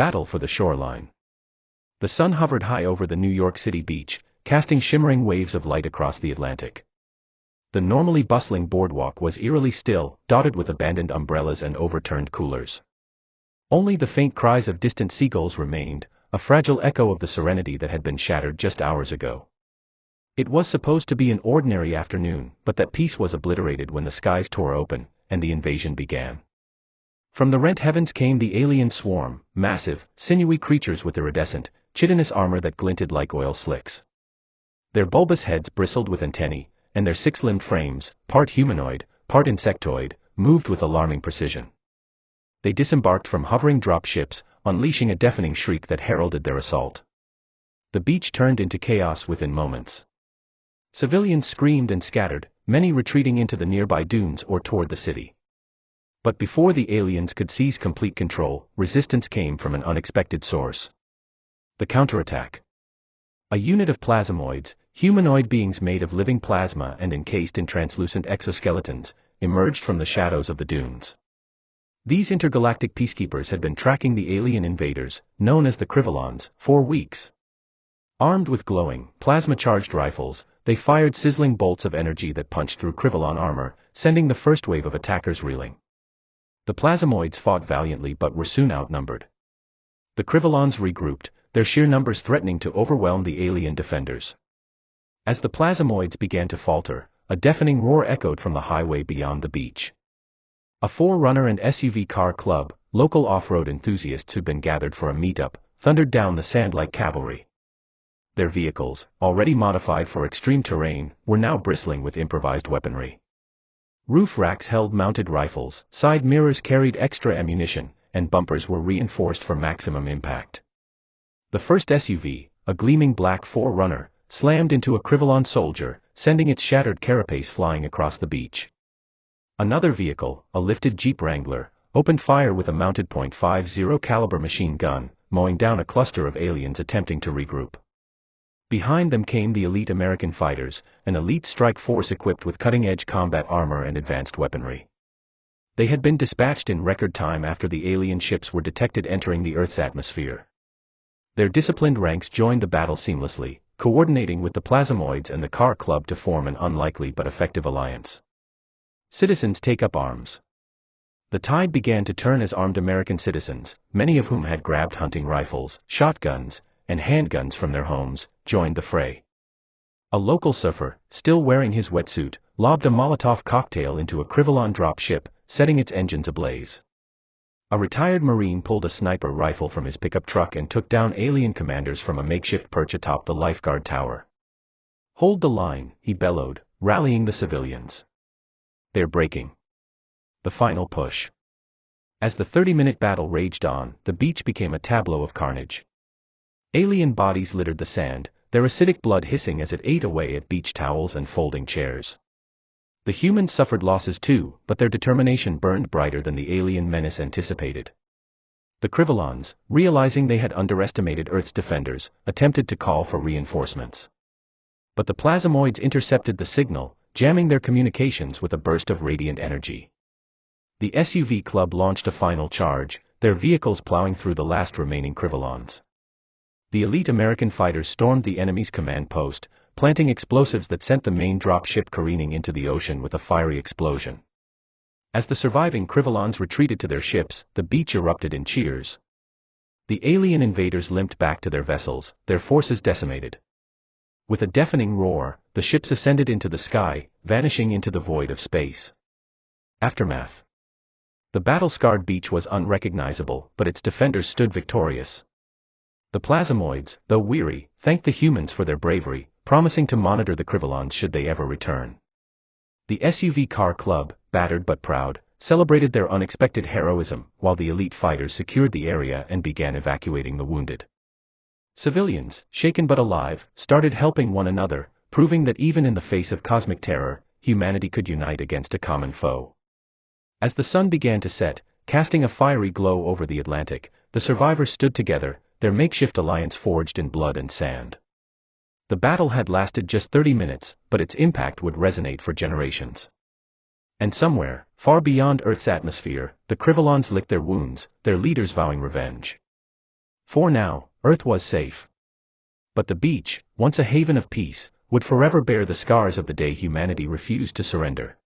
Battle for the shoreline. The sun hovered high over the New York City beach, casting shimmering waves of light across the Atlantic. The normally bustling boardwalk was eerily still, dotted with abandoned umbrellas and overturned coolers. Only the faint cries of distant seagulls remained, a fragile echo of the serenity that had been shattered just hours ago. It was supposed to be an ordinary afternoon, but that peace was obliterated when the skies tore open, and the invasion began. From the rent heavens came the alien swarm, massive, sinewy creatures with iridescent, chitinous armor that glinted like oil slicks. Their bulbous heads bristled with antennae, and their six-limbed frames, part humanoid, part insectoid, moved with alarming precision. They disembarked from hovering drop ships, unleashing a deafening shriek that heralded their assault. The beach turned into chaos within moments. Civilians screamed and scattered, many retreating into the nearby dunes or toward the city. But before the aliens could seize complete control, resistance came from an unexpected source. The counterattack. A unit of plasmoids, humanoid beings made of living plasma and encased in translucent exoskeletons, emerged from the shadows of the dunes. These intergalactic peacekeepers had been tracking the alien invaders, known as the Krivolons, for weeks. Armed with glowing, plasma-charged rifles, they fired sizzling bolts of energy that punched through Krivolon armor, sending the first wave of attackers reeling. The plasmoids fought valiantly but were soon outnumbered. The Krivolons regrouped, their sheer numbers threatening to overwhelm the alien defenders. As the plasmoids began to falter, a deafening roar echoed from the highway beyond the beach. A 4Runner and SUV car club, local off-road enthusiasts who'd been gathered for a meetup, thundered down the sand like cavalry. Their vehicles, already modified for extreme terrain, were now bristling with improvised weaponry. Roof racks held mounted rifles, side mirrors carried extra ammunition, and bumpers were reinforced for maximum impact. The first SUV, a gleaming black 4Runner, slammed into a Krivolon soldier, sending its shattered carapace flying across the beach. Another vehicle, a lifted Jeep Wrangler, opened fire with a mounted .50 caliber machine gun, mowing down a cluster of aliens attempting to regroup. Behind them came the elite American fighters, an elite strike force equipped with cutting-edge combat armor and advanced weaponry. They had been dispatched in record time after the alien ships were detected entering the Earth's atmosphere. Their disciplined ranks joined the battle seamlessly, coordinating with the plasmoids and the car club to form an unlikely but effective alliance. Citizens take up arms. The tide began to turn as armed American citizens, many of whom had grabbed hunting rifles, shotguns, and handguns from their homes, joined the fray. A local surfer, still wearing his wetsuit, lobbed a Molotov cocktail into a Krivolon drop ship, setting its engines ablaze. A retired Marine pulled a sniper rifle from his pickup truck and took down alien commanders from a makeshift perch atop the lifeguard tower. "Hold the line," he bellowed, rallying the civilians. "They're breaking." The final push. As the 30-minute battle raged on, the beach became a tableau of carnage. Alien bodies littered the sand, their acidic blood hissing as it ate away at beach towels and folding chairs. The humans suffered losses too, but their determination burned brighter than the alien menace anticipated. The Krivolons, realizing they had underestimated Earth's defenders, attempted to call for reinforcements. But the plasmoids intercepted the signal, jamming their communications with a burst of radiant energy. The SUV club launched a final charge, their vehicles plowing through the last remaining Krivolons. The elite American fighters stormed the enemy's command post, planting explosives that sent the main drop ship careening into the ocean with a fiery explosion. As the surviving Krivolons retreated to their ships, the beach erupted in cheers. The alien invaders limped back to their vessels, their forces decimated. With a deafening roar, the ships ascended into the sky, vanishing into the void of space. Aftermath. The battle-scarred beach was unrecognizable, but its defenders stood victorious. The plasmoids, though weary, thanked the humans for their bravery, promising to monitor the Krivolons should they ever return. The SUV car club, battered but proud, celebrated their unexpected heroism, while the elite fighters secured the area and began evacuating the wounded. Civilians, shaken but alive, started helping one another, proving that even in the face of cosmic terror, humanity could unite against a common foe. As the sun began to set, casting a fiery glow over the Atlantic, the survivors stood together, their makeshift alliance forged in blood and sand. The battle had lasted just 30 minutes, but its impact would resonate for generations. And somewhere, far beyond Earth's atmosphere, the Krivolons licked their wounds, their leaders vowing revenge. For now, Earth was safe. But the beach, once a haven of peace, would forever bear the scars of the day humanity refused to surrender.